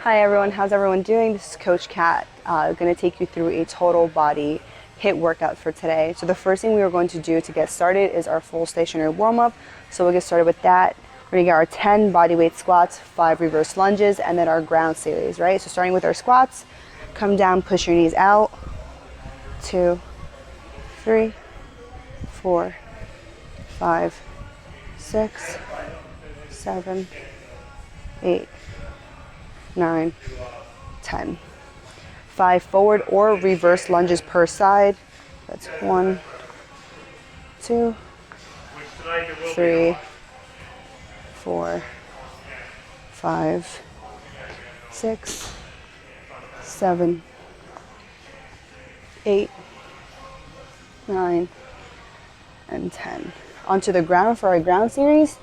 Hi everyone, how's everyone doing? This is Coach Kat, going to take you through a total body HIIT workout for today. So the first thing we are going to do to get started is our full stationary warm-up. So we'll get started with that. We're going to get our 10 bodyweight squats, 5 reverse lunges, and then our ground series, right? So starting with our squats, come down, push your knees out. 2, 3, 4, 5, 6, 7, 8, 9, 10. 5 forward or reverse lunges per side. That's 1, 2, 3, 4, 5, 6, 7, 8, 9, and 10. Onto the ground for our ground series.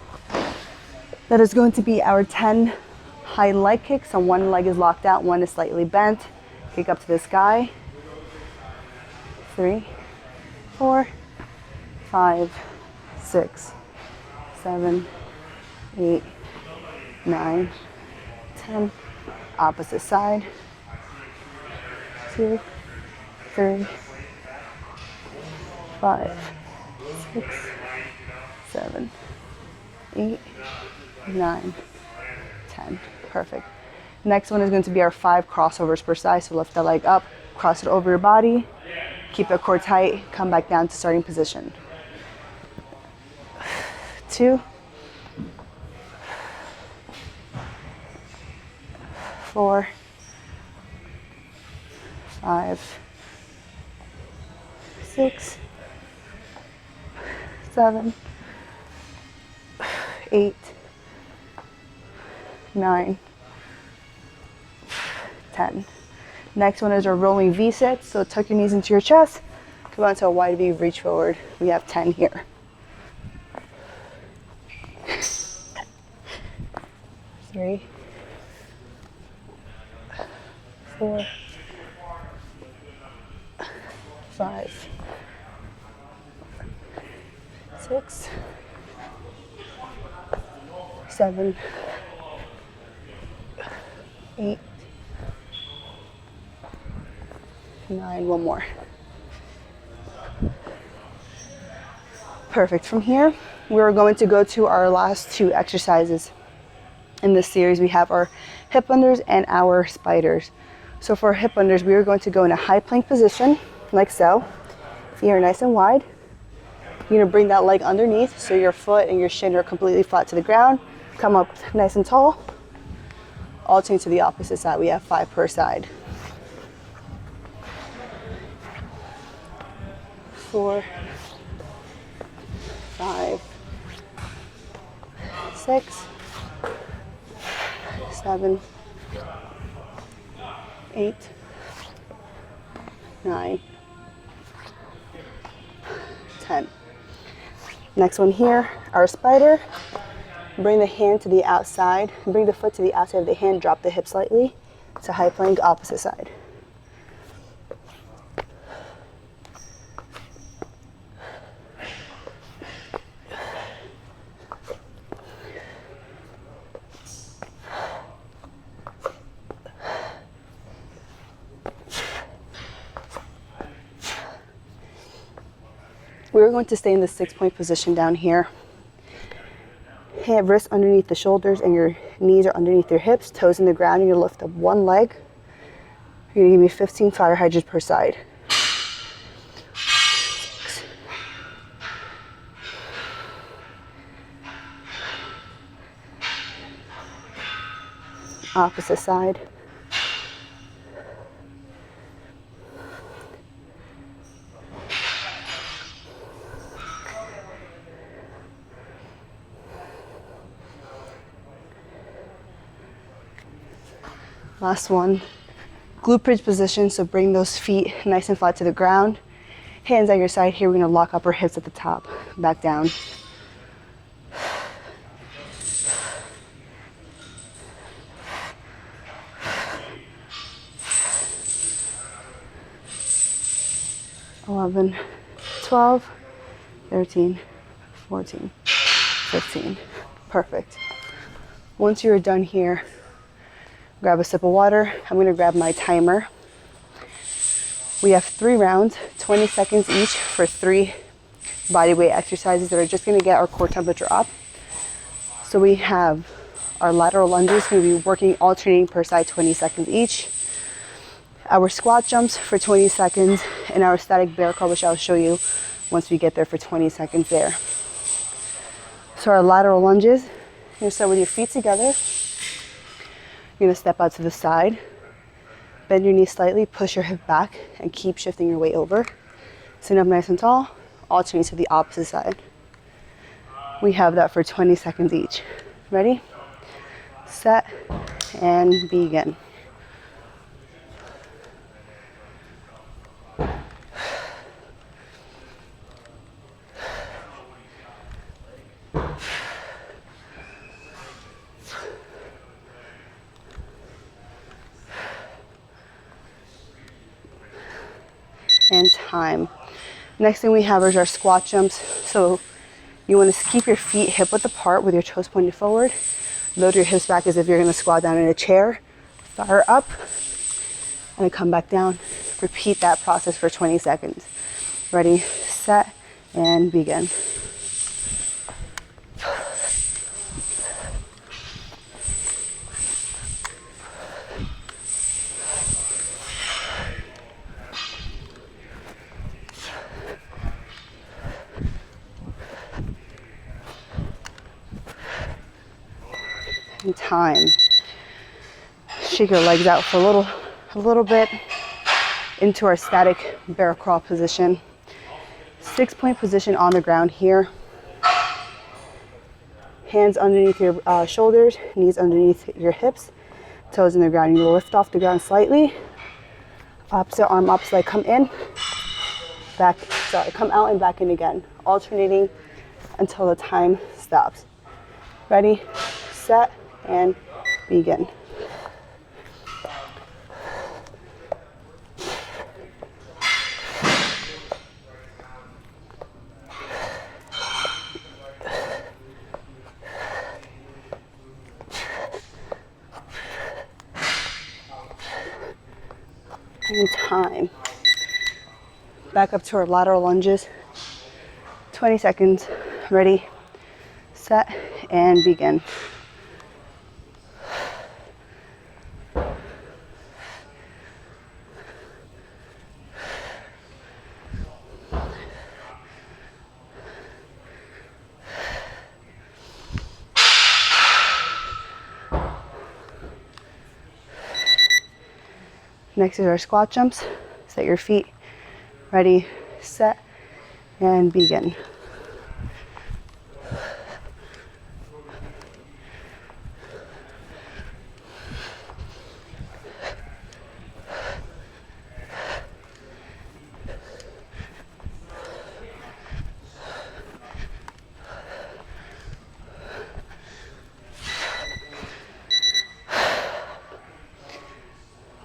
That is going to be our 10 high leg kicks. So one leg is locked out, one is slightly bent. Kick up to the sky. 3, 4, 5, 6, 7, 8, 9, 10. Opposite side. 2, 3, 5, 6, 7, 8, 9, 10. Perfect. Next one is going to be our 5 crossovers per side. So lift the leg up, cross it over your body, keep the core tight, come back down to starting position. 2, 4, 5, 6, 7, 8, 9, 10. Next one is our rolling V sit. So tuck your knees into your chest, come on to a wide V, reach forward. We have 10 here. 3, 4, 5, 6, 7, 8, 9, one more. Perfect. From here, we're going to go to our last 2 exercises. In this series, we have our hip unders and our spiders. So for hip unders, we are going to go in a high plank position, like so. Feet are nice and wide. You're gonna bring that leg underneath so your foot and your shin are completely flat to the ground. Come up nice and tall. Alternate to the opposite side. We have 5 per side. 4, 5, 6, 7, 8, 9, 10. Next one here, our spider. Bring the hand to the outside, bring the foot to the outside of the hand, drop the hip slightly. It's a high plank, opposite side. We're going to stay in the 6-point position down here. Wrists underneath the shoulders and your knees are underneath your hips, toes in the ground. You're gonna lift up one leg. You're gonna give me 15 fire hydrants per side. 6, 7, opposite side. 8. Last one. Glute bridge position, so bring those feet nice and flat to the ground. Hands at your side here. We're gonna lock up our hips at the top. Back down. 11, 12, 13, 14, 15. Perfect. Once you're done here, Grab a sip of water. I'm gonna grab my timer. We have 3 rounds, 20 seconds each for 3 body weight exercises that are just gonna get our core temperature up. So we have our lateral lunges, gonna be working alternating per side, 20 seconds each. Our squat jumps for 20 seconds, and our static bear crawl, which I'll show you once we get there, for 20 seconds there. So our lateral lunges, you're gonna start with your feet together. You're gonna step out to the side, bend your knees slightly, push your hip back, and keep shifting your weight over. Sit up nice and tall, alternate to the opposite side. We have that for 20 seconds each. Ready, set, and begin. And time. Next thing we have is our squat jumps. So you want to keep your feet hip width apart with your toes pointed forward. Load your hips back as if you're going to squat down in a chair. Fire up and then come back down. Repeat that process for 20 seconds. Ready, set, and begin. And time. Shake your legs out for a little bit into our static bear crawl position. 6-point position on the ground here. Hands underneath your shoulders, knees underneath your hips, toes in the ground. You lift off the ground slightly. Opposite arm, opposite leg, come in, come out and back in again, alternating until the time stops. Ready, set, and begin. And time. Back up to our lateral lunges. 20 seconds. Ready, set, and begin. Next is our squat jumps. Set your feet. Ready, set, and begin.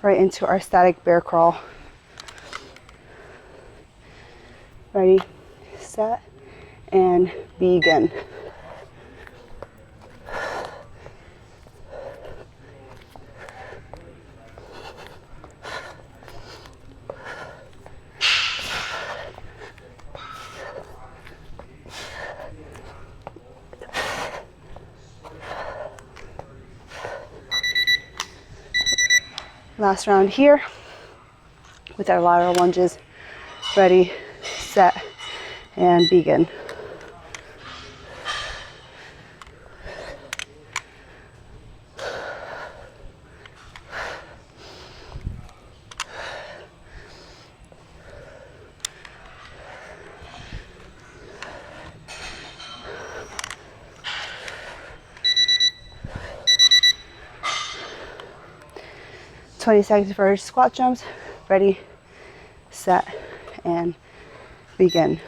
Right into our static bear crawl. Ready, set, and begin. Last round here with our lateral lunges. Ready, set, and begin. Twenty seconds for our squat jumps. Ready, set, and begin.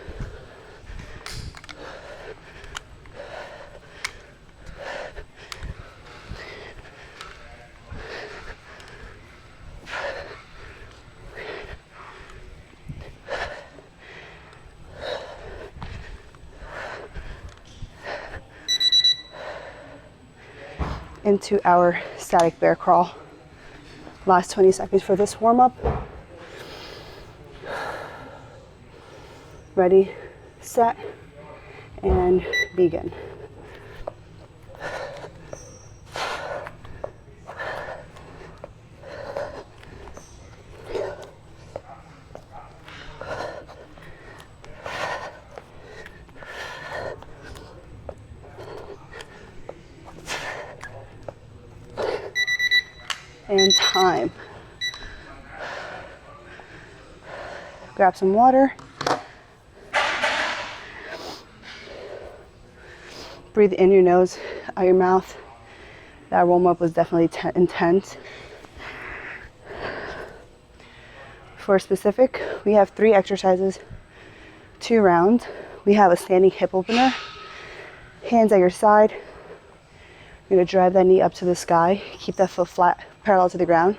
Into our static bear crawl. Last 20 seconds for this warm up. Ready, set, and begin. And time. Grab some water. Breathe in your nose, out your mouth. That warm up was definitely intense. For specific, we have 3 exercises, 2 rounds. We have a standing hip opener, hands at your side. You're gonna drive that knee up to the sky, keep that foot flat, parallel to the ground.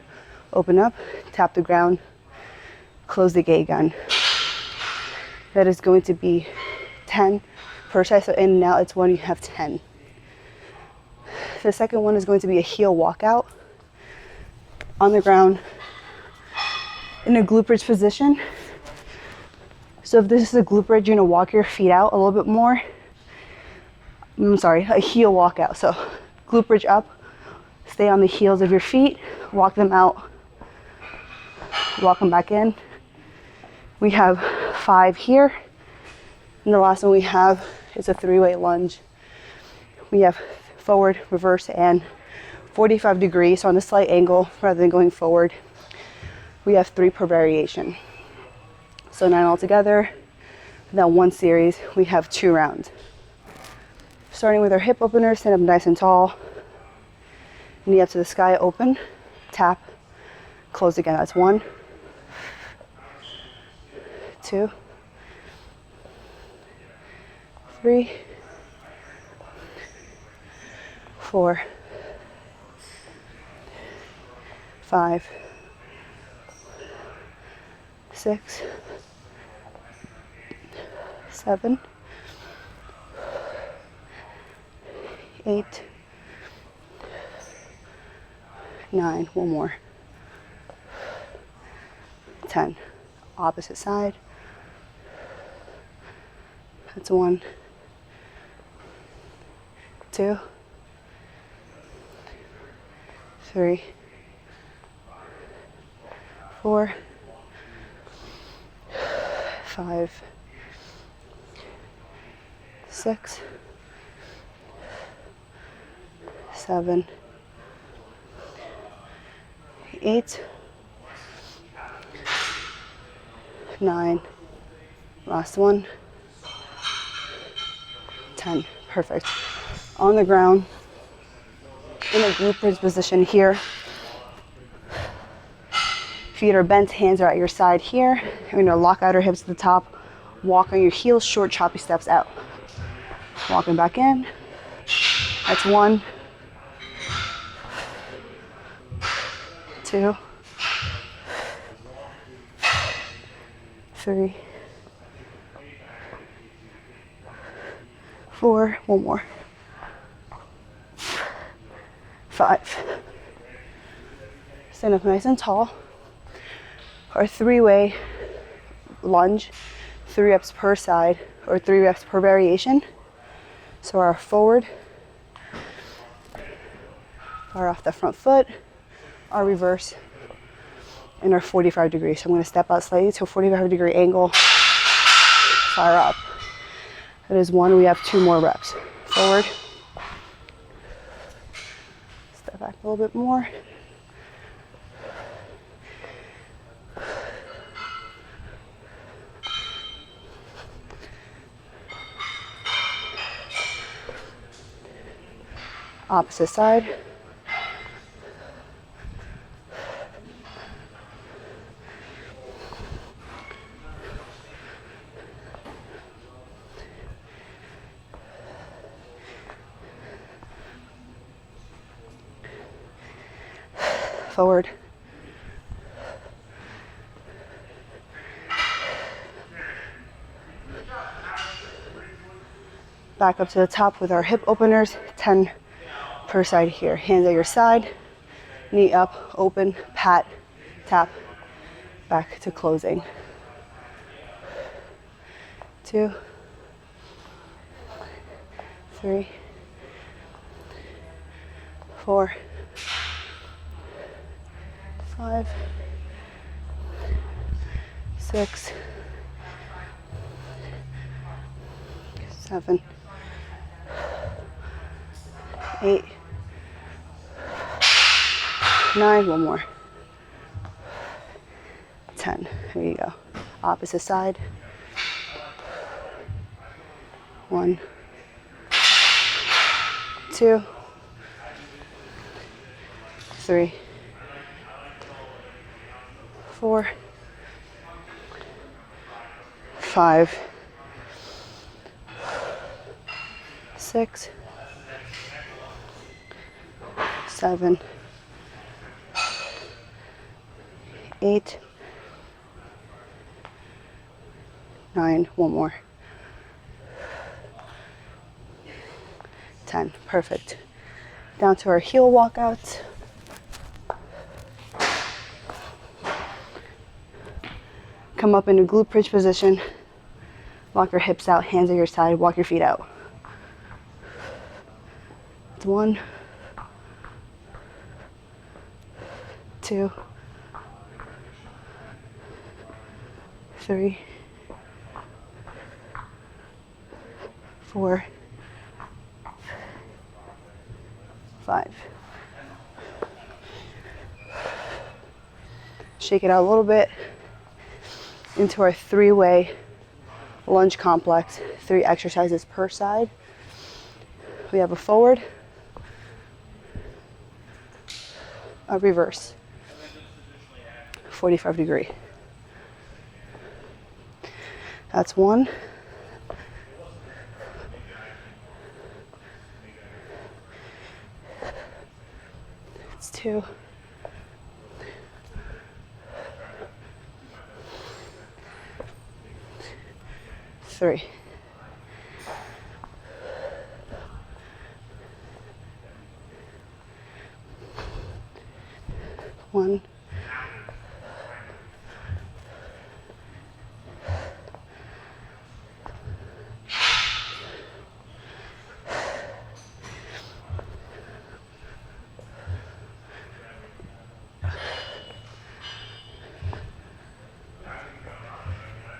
Open up, tap the ground, close the gate gun. That is going to be 10 per side, so in and out, it's when you have 10. The second one is going to be a heel walkout on the ground in a glute bridge position. So if this is a glute bridge, you're gonna walk your feet out a little bit more. A heel walkout. So glute bridge up, stay on the heels of your feet, walk them out, walk them back in. We have 5 here. And the last one we have is a 3-way lunge. We have forward, reverse, and 45 degrees, so on a slight angle rather than going forward. We have 3 per variation. So 9 altogether. Now 1 series, we have 2 rounds. Starting with our hip opener, stand up nice and tall. Knee up to the sky, open, tap, close again. That's 1, 2, 3, 4, 5, 6, 7, 8, 9, one more, 10. Opposite side. That's 1, 2, 3, 4, 5, 6, 7, 8, 9, last one, 10. Perfect. On the ground, in a glute bridge position here. Feet are bent, hands are at your side here. You're gonna lock out our hips to the top, walk on your heels, short choppy steps out. Walking back in. That's 1, 2, 3, 4, one more, 5. Stand up nice and tall. Our 3-way lunge, 3 reps per side, or 3 reps per variation. So our forward, far off the front foot, our reverse, and our 45 degrees. So I'm going to step out slightly to a 45-degree angle, fire up. That is 1. We have 2 more reps. Forward, step back a little bit more. Opposite side. Forward. Back up to the top with our hip openers, 10 per side here. Hands at your side, knee up, open, pat, tap, back to closing. 2, 3, 4, 5, 6, 7, 8, 9, one more, 10. There you go. Opposite side. 1, 2, 3, 4, 5, 6, 7, 8, 9, one more, 10. Perfect. Down to our heel walkouts. Come up into glute bridge position. Walk your hips out, hands at your side, walk your feet out. It's 1, 2, 3, 4, 5. Shake it out a little bit into our 3-way lunge complex, 3 exercises per side. We have a forward, a reverse, 45 degree. That's 1. That's 2. 3. 1.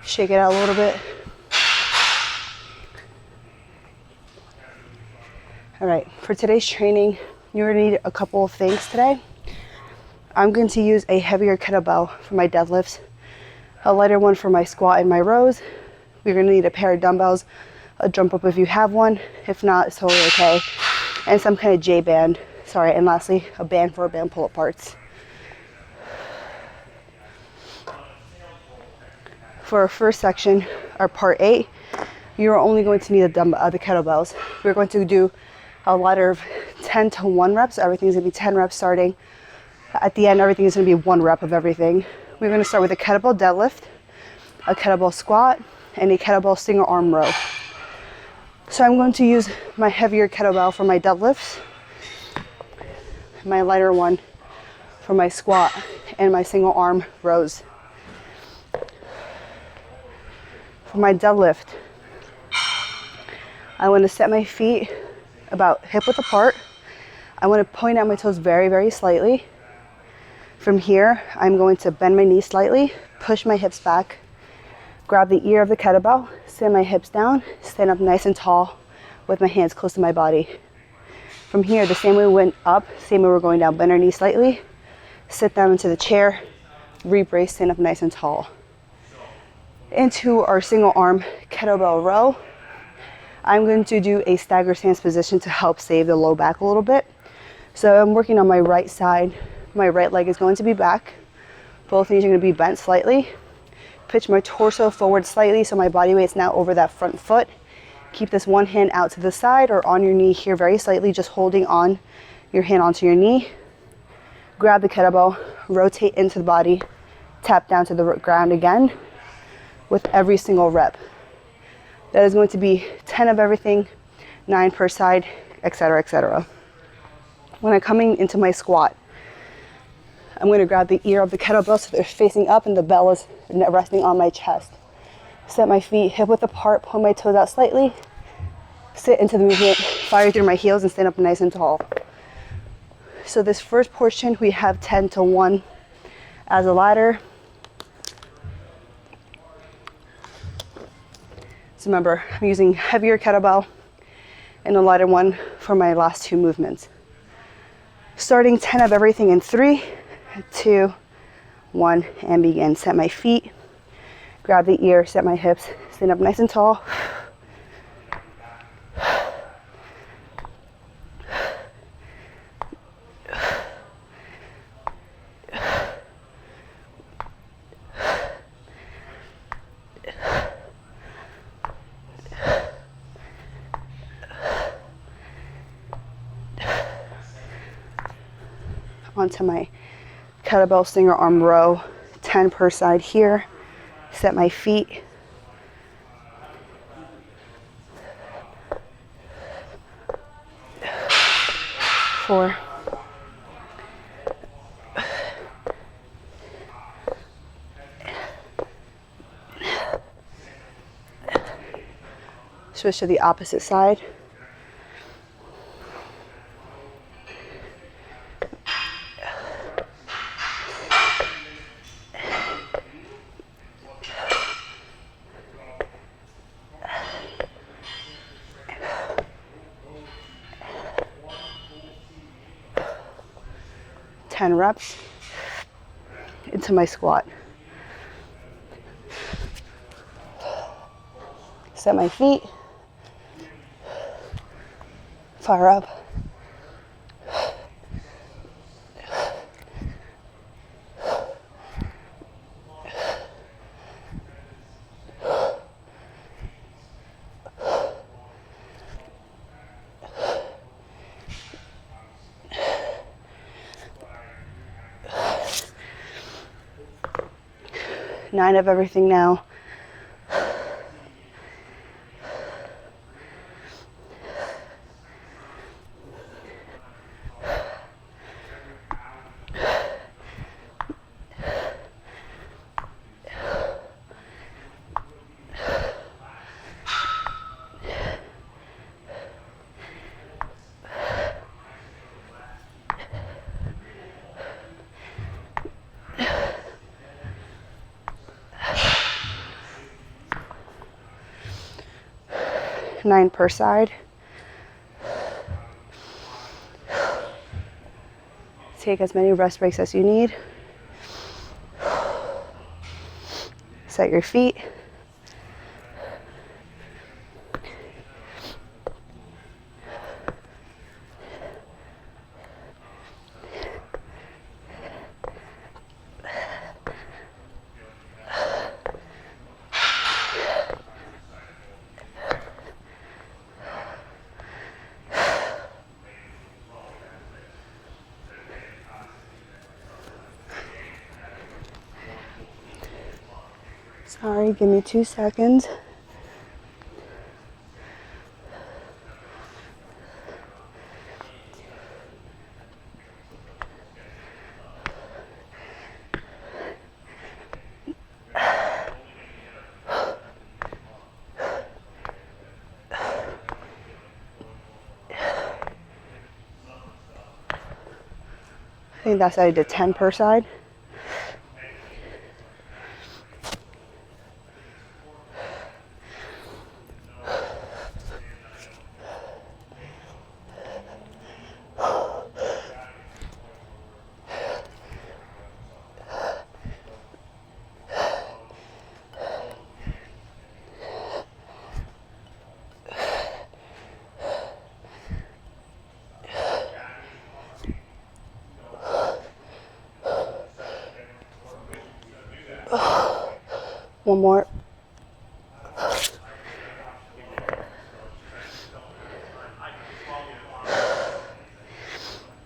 Shake it out a little bit. All right, for today's training, you're gonna need a couple of things today. I'm going to use a heavier kettlebell for my deadlifts, a lighter one for my squat and my rows. We're gonna need a pair of dumbbells, a jump up if you have one. If not, it's totally okay. And some kind of J band, sorry, and lastly, a band for band pull-up parts. For our first section, our part 8, you're only going to need the kettlebells. We're going to do a ladder of 10 to 1 reps. Everything's gonna be 10 reps starting. At the end, everything is gonna be 1 rep of everything. We're gonna start with a kettlebell deadlift, a kettlebell squat, and a kettlebell single arm row. So I'm going to use my heavier kettlebell for my deadlifts, my lighter one for my squat, and my single arm rows. For my deadlift, I want to set my feet about hip width apart. I want to point out my toes very, very slightly. From here, I'm going to bend my knees slightly, push my hips back, grab the ear of the kettlebell, send my hips down, stand up nice and tall with my hands close to my body. From here, the same way we went up, same way we're going down, bend our knees slightly, sit down into the chair, re-brace, stand up nice and tall. Into our single arm kettlebell row, I'm going to do a stagger stance position to help save the low back a little bit. So I'm working on my right side. My right leg is going to be back. Both knees are going to be bent slightly. Pitch my torso forward slightly so my body weight's now over that front foot. Keep this one hand out to the side or on your knee here very slightly, just holding on your hand onto your knee. Grab the kettlebell, rotate into the body, tap down to the ground again with every single rep. That is going to be 10 of everything, 9 per side, etc., etc. When I'm coming into my squat, I'm going to grab the ear of the kettlebell so they're facing up and the bell is resting on my chest. Set my feet hip width apart, pull my toes out slightly. Sit into the movement, fire through my heels and stand up nice and tall. So this first portion, we have 10 to 1 as a ladder. So remember, I'm using heavier kettlebell and a lighter one for my last 2 movements. Starting 10 of everything in 3, 2, 1, and begin. Set my feet, grab the ear, set my hips, stand up nice and tall. Onto my kettlebell swing or arm row, 10 per side here. Set my feet. Four. Switch to the opposite side. Ten reps into my squat. Set my feet. Fire up. Nine of everything now. Nine per side. Take as many rest breaks as you need. Set your feet. Sorry, give me 2 seconds. I think that's I did 10 per side. One more.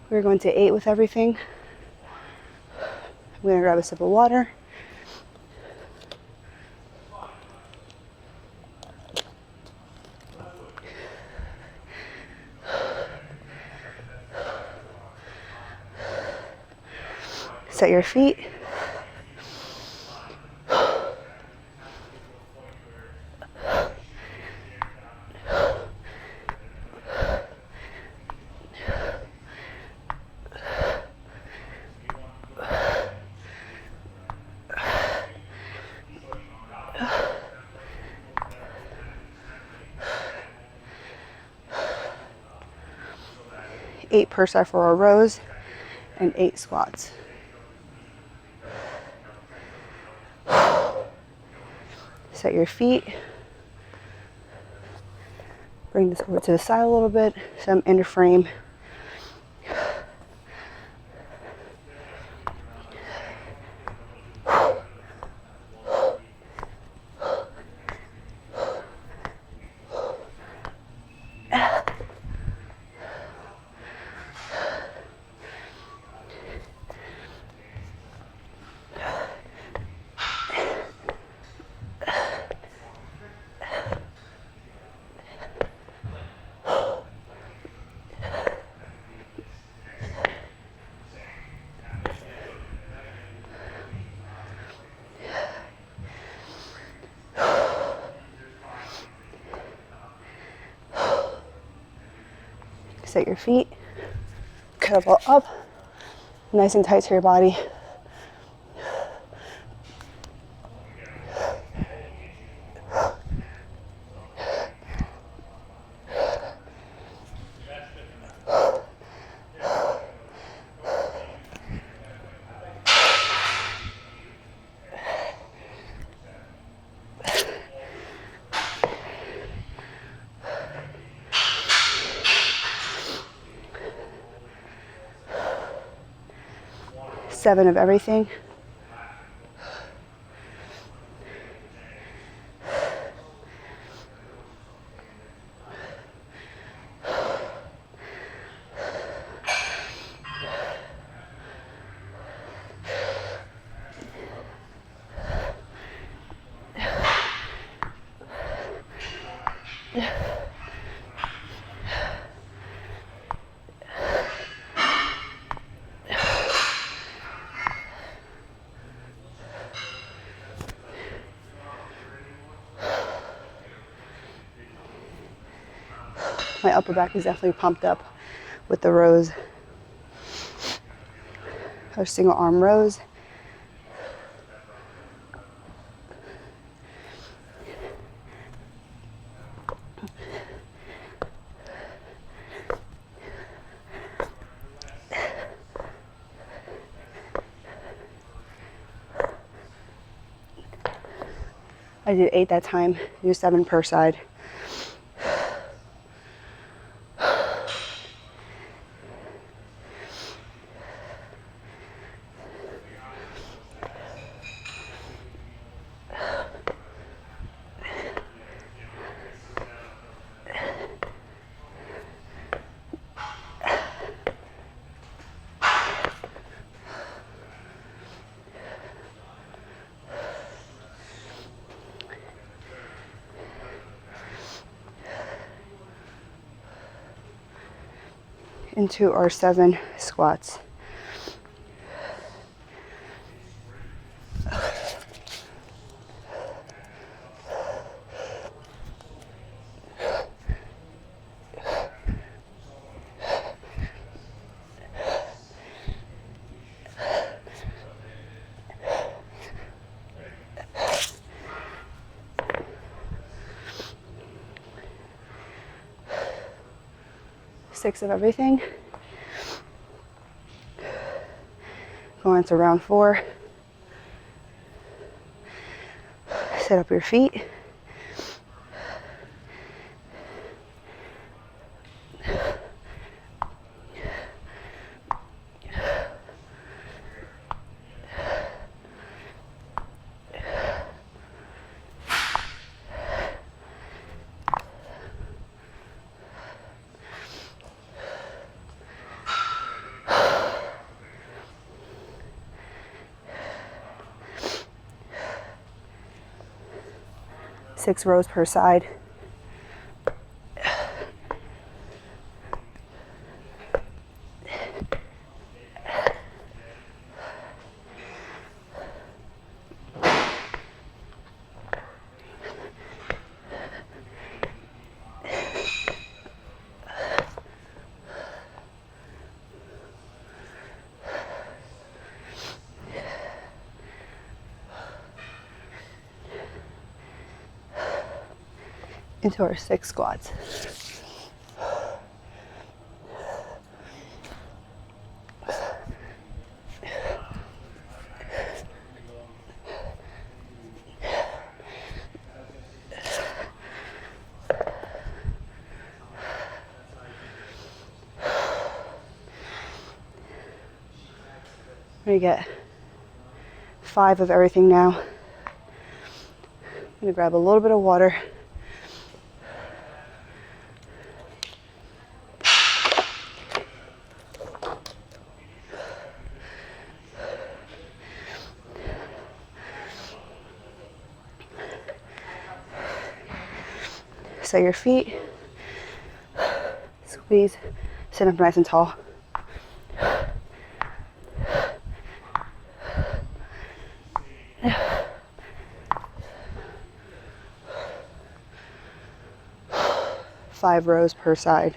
We're going to 8 with everything. I'm going to grab a sip of water. Set your feet. Eight per side for our rows and 8 squats. Set your feet. Bring this over to the side a little bit so I'm in frame. Set your feet, kettlebell up, nice and tight to your body. Seven of everything. My upper back is definitely pumped up with the rows. Our single arm rows. I did 8 that time, do 7 per side. Into our 7 squats. Six of everything. Going to round 4. Set up your feet. Six rows per side. into our 6 squats. I'm gonna get 5 of everything now. I'm gonna grab a little bit of water. Set your feet, squeeze, sit up nice and tall. Five rows per side.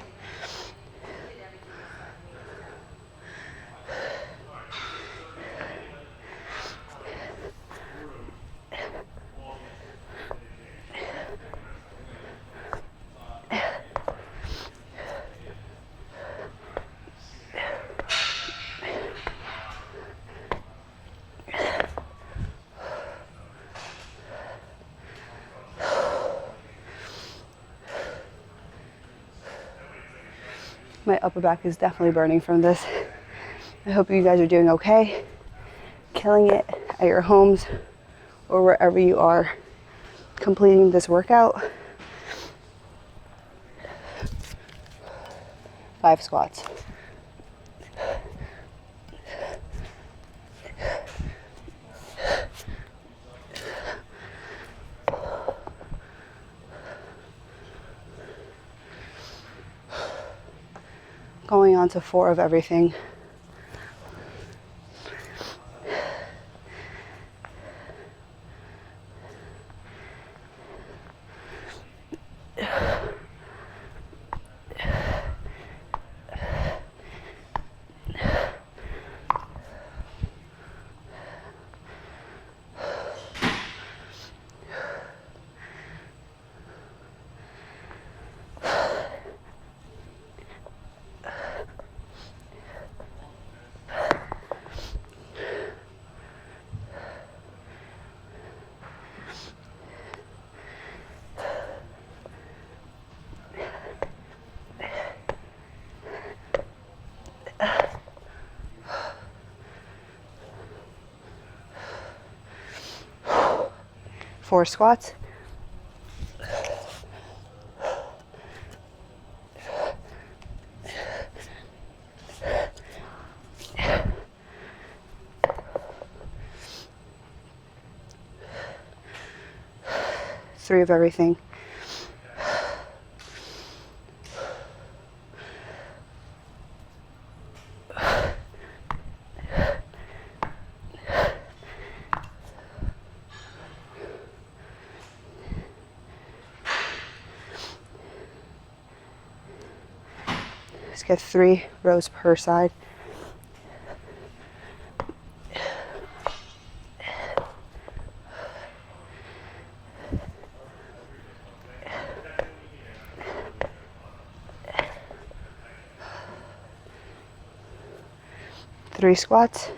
My upper back is definitely burning from this. I hope you guys are doing okay, killing it at your homes or wherever you are completing this workout. 5 squats. Going on to 4 of everything. Four squats. Three of everything. Let's get 3 rows per side. Three squats.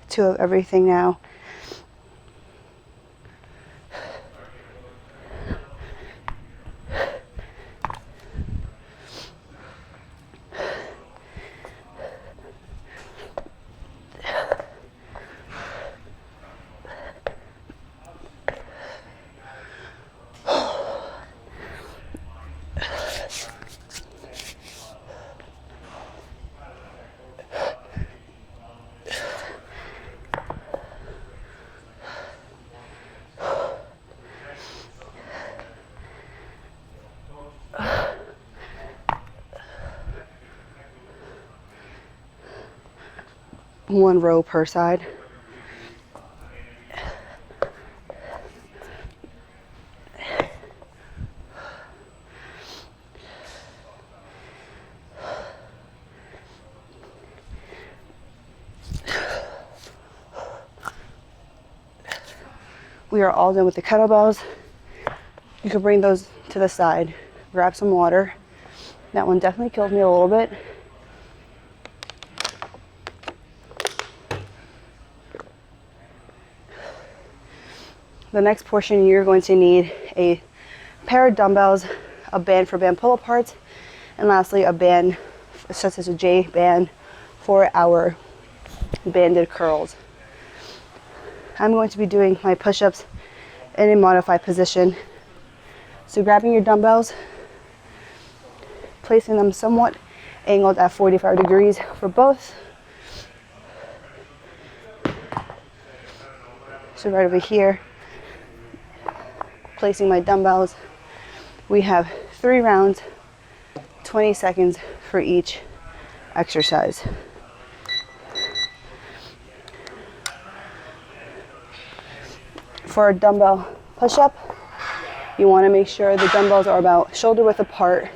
Two of everything now. One row per side. We are all done with the kettlebells. You can bring those to the side, grab some water. That one definitely killed me a little bit. The next portion, you're going to need a pair of dumbbells, a band for band pull aparts, and lastly a band such as a J band for our banded curls. I'm going to be doing my push-ups in a modified position. So grabbing your dumbbells, placing them somewhat angled at 45 degrees for both. So right over here, placing my dumbbells. We have 3 rounds, 20 seconds for each exercise. For a dumbbell push-up, you want to make sure the dumbbells are about shoulder width apart.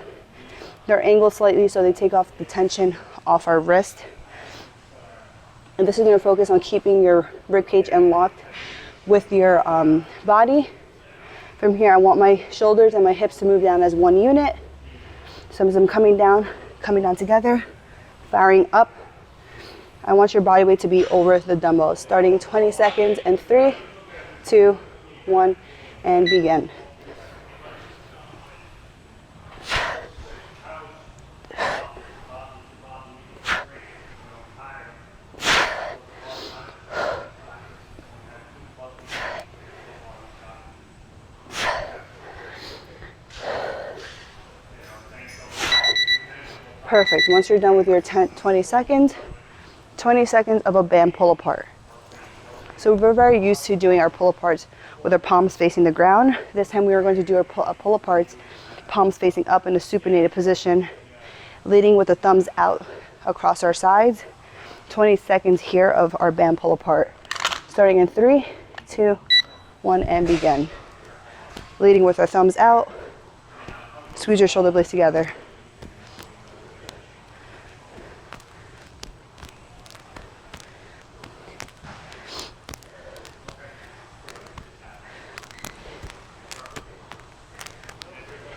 They're angled slightly so they take off the tension off our wrist. And this is going to focus on keeping your ribcage unlocked with your body. From here, I want my shoulders and my hips to move down as one unit. So as I'm coming down together, firing up. I want your body weight to be over the dumbbells. Starting 20 seconds and 3, 2, 1, and begin. Perfect. Once you're done with your 20 seconds of a band pull apart. So we're very used to doing our pull aparts with our palms facing the ground. This time we are going to do our pull aparts, palms facing up in a supinated position, leading with the thumbs out across our sides. 20 seconds here of our band pull apart. Starting in 3, 2, 1, and begin. Leading with our thumbs out. Squeeze your shoulder blades together.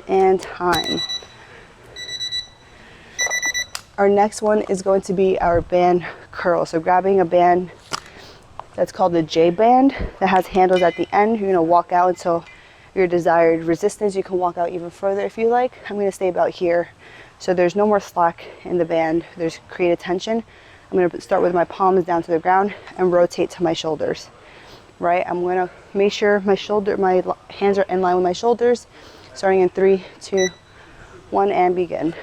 And time. Our next one is going to be our band curl. So grabbing a band that's called the J band that has handles at the end. You're going to walk out until your desired resistance. You can walk out even further if you like. I'm going to stay about here so there's no more slack in the band. There's created tension. I'm going to start with my palms down to the ground and rotate to my shoulders. Right? I'm going to make sure my hands are in line with my shoulders. Starting in 3, 2, 1, and begin.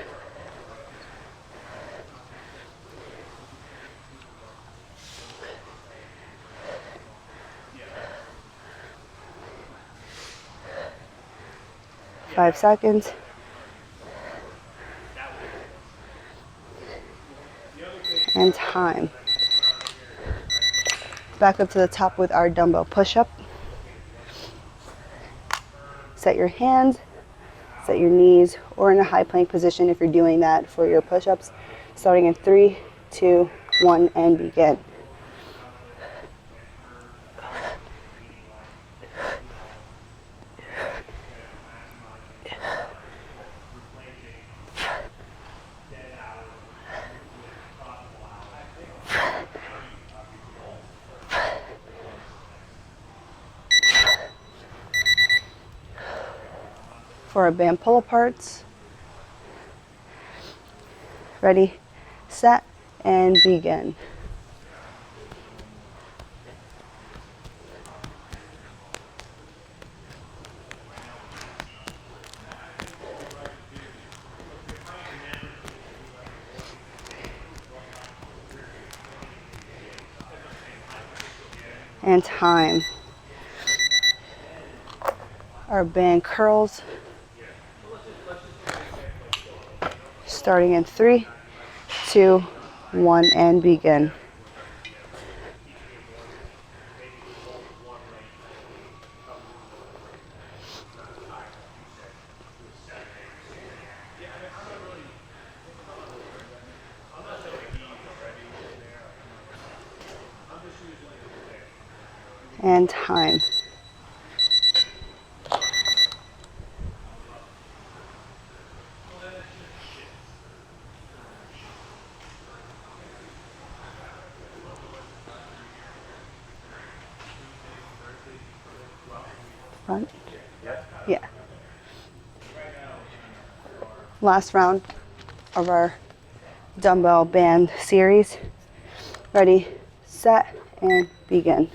Five seconds. And time. Back up to the top with our dumbbell push-up. Set your hands, set your knees, or in a high plank position if you're doing that for your push-ups. Starting in 3, 2, 1, and begin. For our band pull aparts. Ready, set, and begin. And time. Our band curls. Starting in 3, 2, 1, and begin. And time. Front. Yeah. Last round of our dumbbell band series. Ready, set, and begin.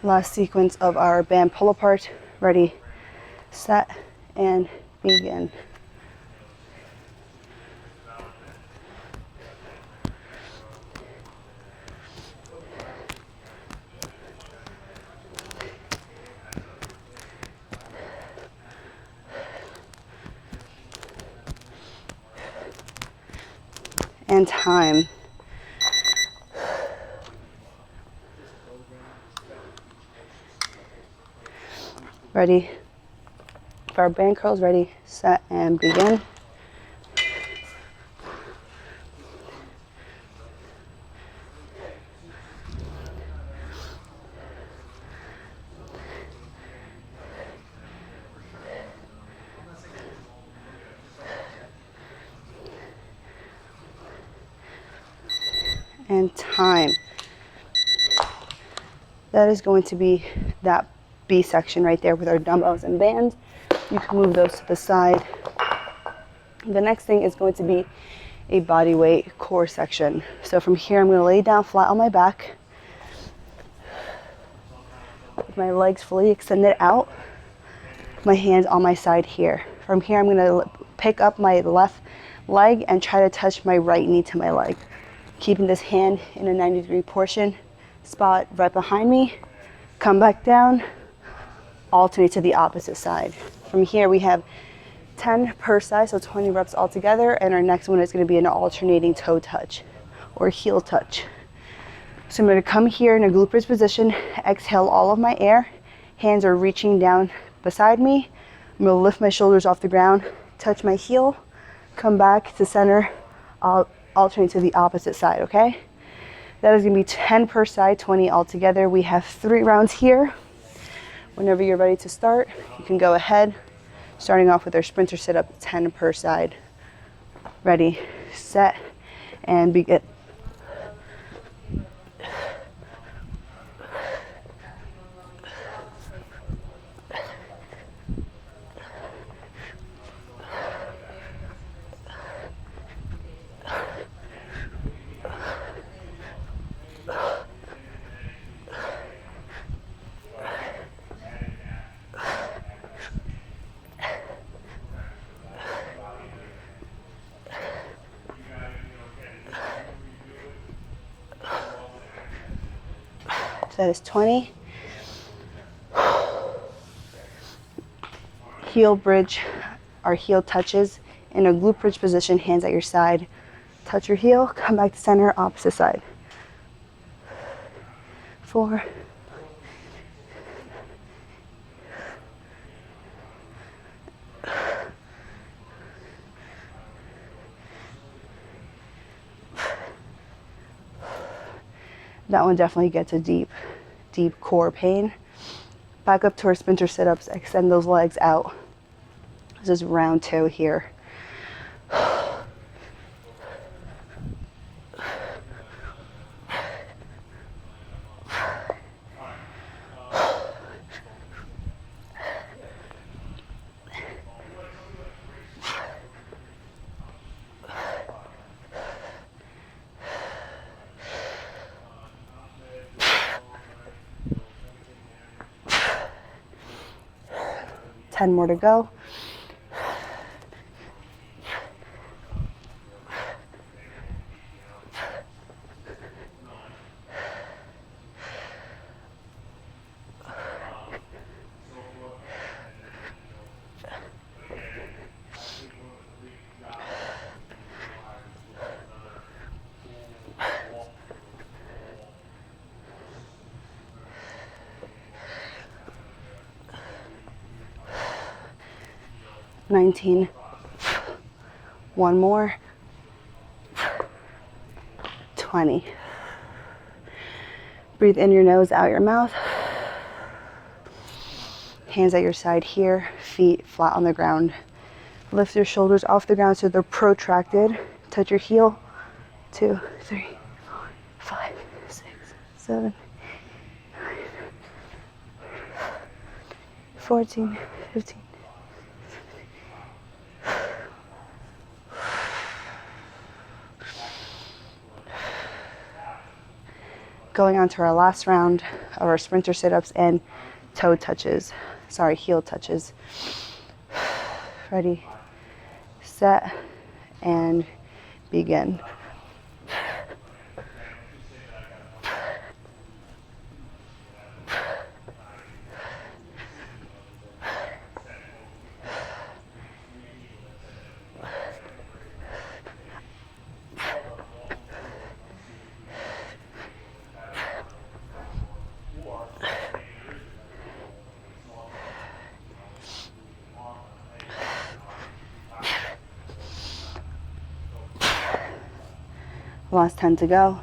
Last sequence of our band pull apart. Ready, set, and begin. And time. Ready for our band curls. Ready, set, and begin. And time. That is going to be that B section right there with our dumbbells and bands. You can move those to the side. The next thing is going to be a body weight core section. So from here, I'm going to lay down flat on my back with my legs fully extended out, my hands on my side here. From here, I'm going to pick up my left leg and try to touch my right knee to my leg, keeping this hand in a 90-degree portion spot right behind me. Come back down, alternate to the opposite side. From here, we have 10 per side, so 20 reps altogether, and our next one is going to be an alternating toe touch or heel touch. So I'm going to come here in a glute bridge position, exhale all of my air, hands are reaching down beside me. I'm going to lift my shoulders off the ground, touch my heel, come back to center, alternate to the opposite side, okay? That is going to be 10 per side, 20 altogether. We have 3 rounds here. Whenever you're ready to start, you can go ahead. Starting off with our sprinter sit-up, 10 per side. Ready, set, and begin. So that is 20. Heel bridge, our heel touches in a glute bridge position, hands at your side. Touch your heel, come back to center, opposite side. 4. That one definitely gets a deep core pain. Back up to our sprinter sit-ups, extend those legs out. This is round 2 here. Ten more to go. $19. One more. $20. 20. Breathe in your nose, out your mouth. Hands at your side here, feet flat on the ground. Lift your shoulders off the ground so they're protracted. Touch your heel. 2, 3, 4, 5, 6, 7, 14, 15. Going on to our last round of our sprinter sit-ups and toe touches. Sorry, heel touches. Ready, set, and begin. Last 10 to go.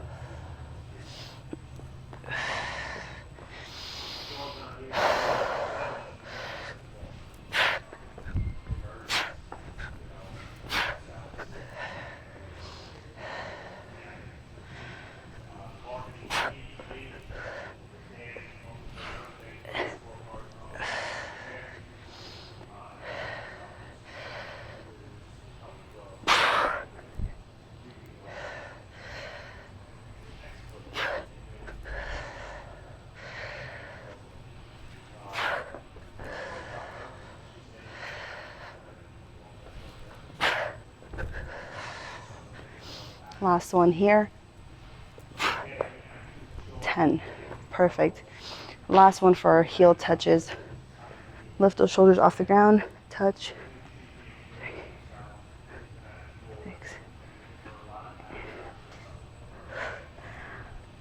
Last one here. 10. Perfect. Last one for our heel touches. Lift those shoulders off the ground. Touch. 3, 6,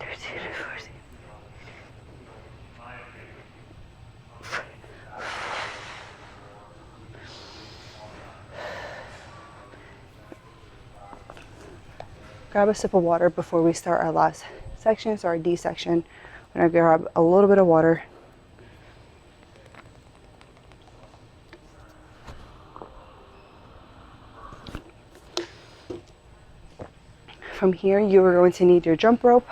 13, 14. Grab a sip of water before we start our last section, so our D section. I'm gonna grab a little bit of water. From here, you are going to need your jump rope.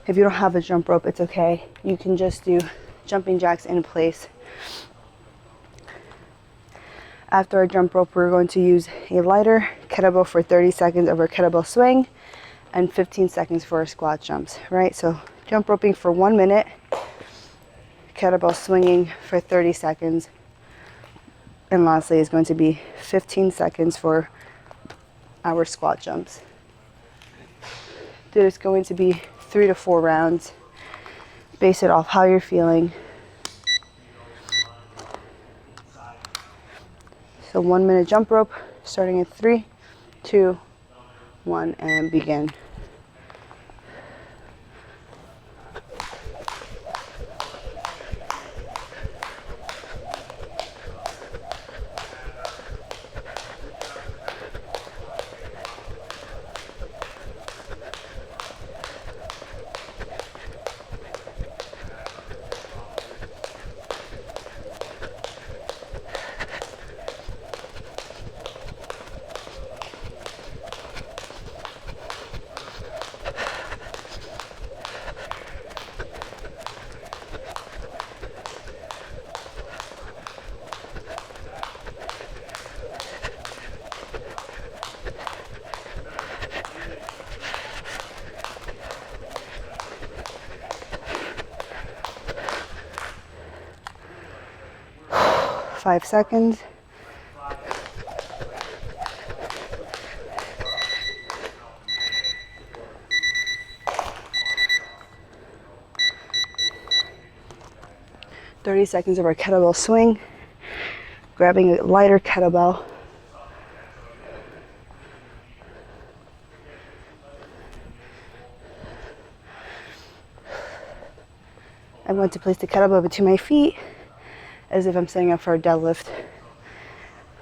If you don't have a jump rope, it's okay. You can just do jumping jacks in place. After our jump rope, we're going to use a lighter kettlebell for 30 seconds of our kettlebell swing and 15 seconds for our squat jumps, right? So jump roping for 1 minute, kettlebell swinging for 30 seconds, and lastly is going to be 15 seconds for our squat jumps. There's going to be 3 to 4 rounds. Base it off how you're feeling. So 1 minute jump rope, starting at 3, 2, 1, and begin. Five seconds. "30 seconds of our kettlebell swing, grabbing a lighter kettlebell. I'm going to place the kettlebell between my feet as if I'm setting up for a deadlift.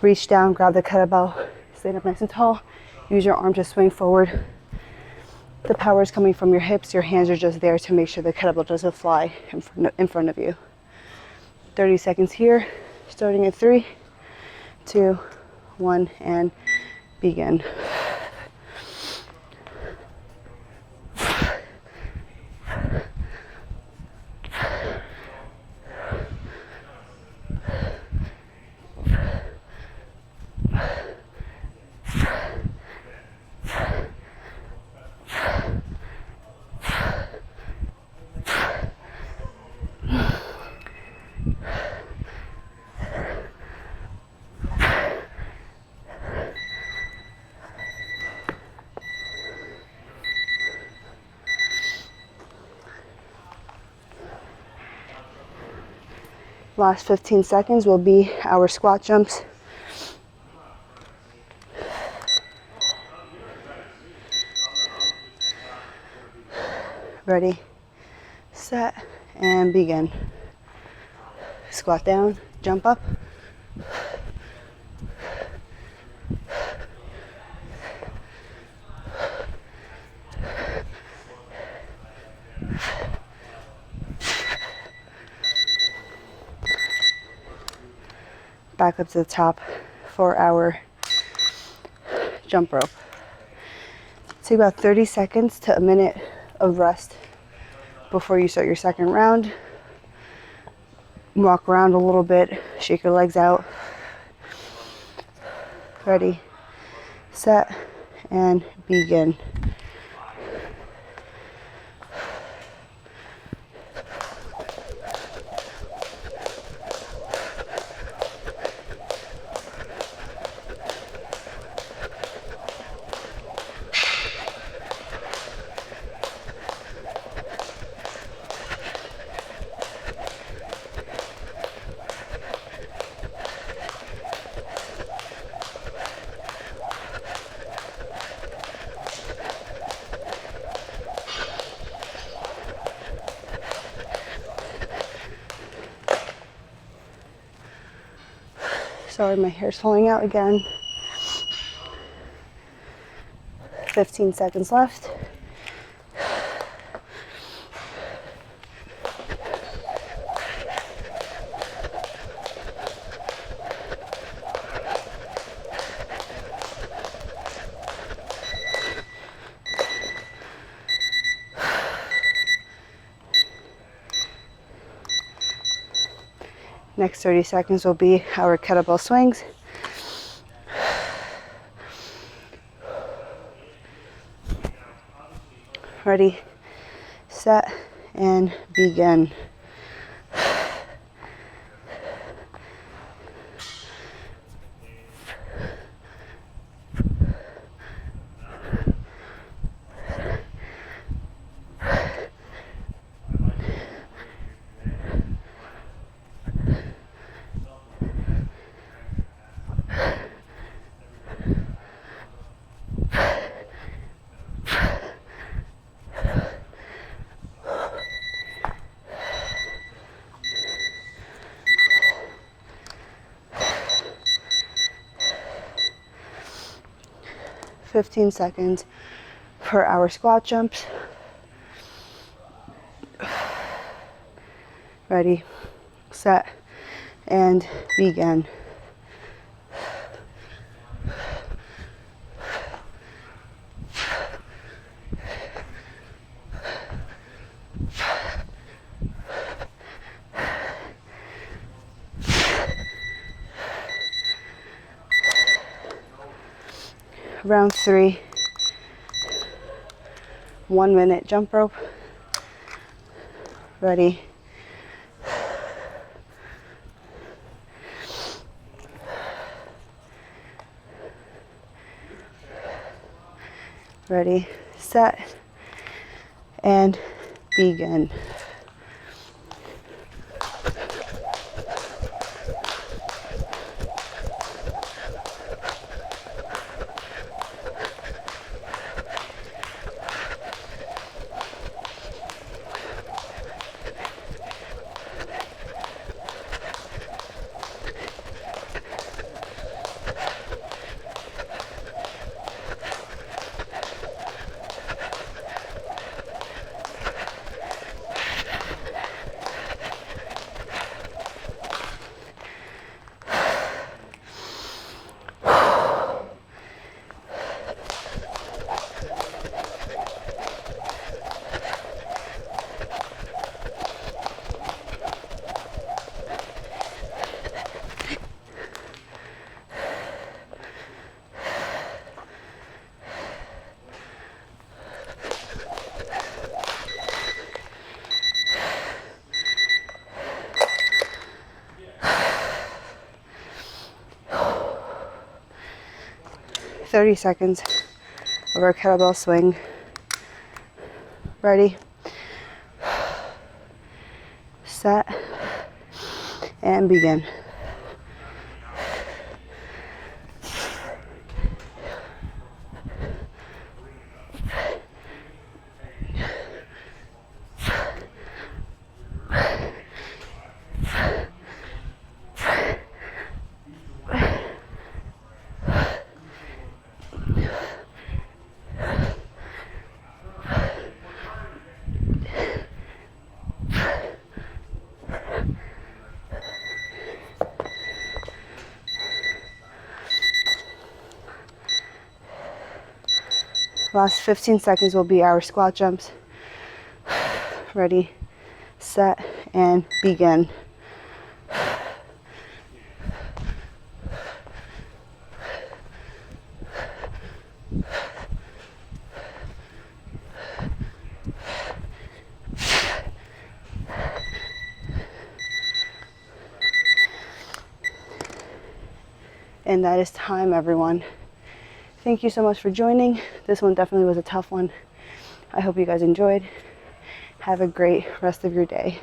Reach down, grab the kettlebell, stand up nice and tall. Use your arm to swing forward. The power is coming from your hips. Your hands are just there to make sure the kettlebell doesn't fly in front of you. 30 seconds here, starting at 3, 2, 1, and begin. Last 15 seconds will be our squat jumps. Ready, set, and begin. Squat down, jump up. Back up to the top for our jump rope. Take about 30 seconds to a minute of rest before you start your second round. Walk around a little bit, shake your legs out. Ready, set, and begin. Sorry, my hair's falling out again. 15 seconds left. Next 30 seconds will be our kettlebell swings. Ready, set, and begin. $15 seconds for our squat jumps. Ready, set, and begin. Round 3, 1 minute jump rope. Ready, ready, set, and begin. 30 seconds of our kettlebell swing. Ready, set, and begin. Last 15 seconds will be our squat jumps. Ready, set, and begin. And that is time, everyone. Thank you so much for joining. This one definitely was a tough one. I hope you guys enjoyed. Have a great rest of your day.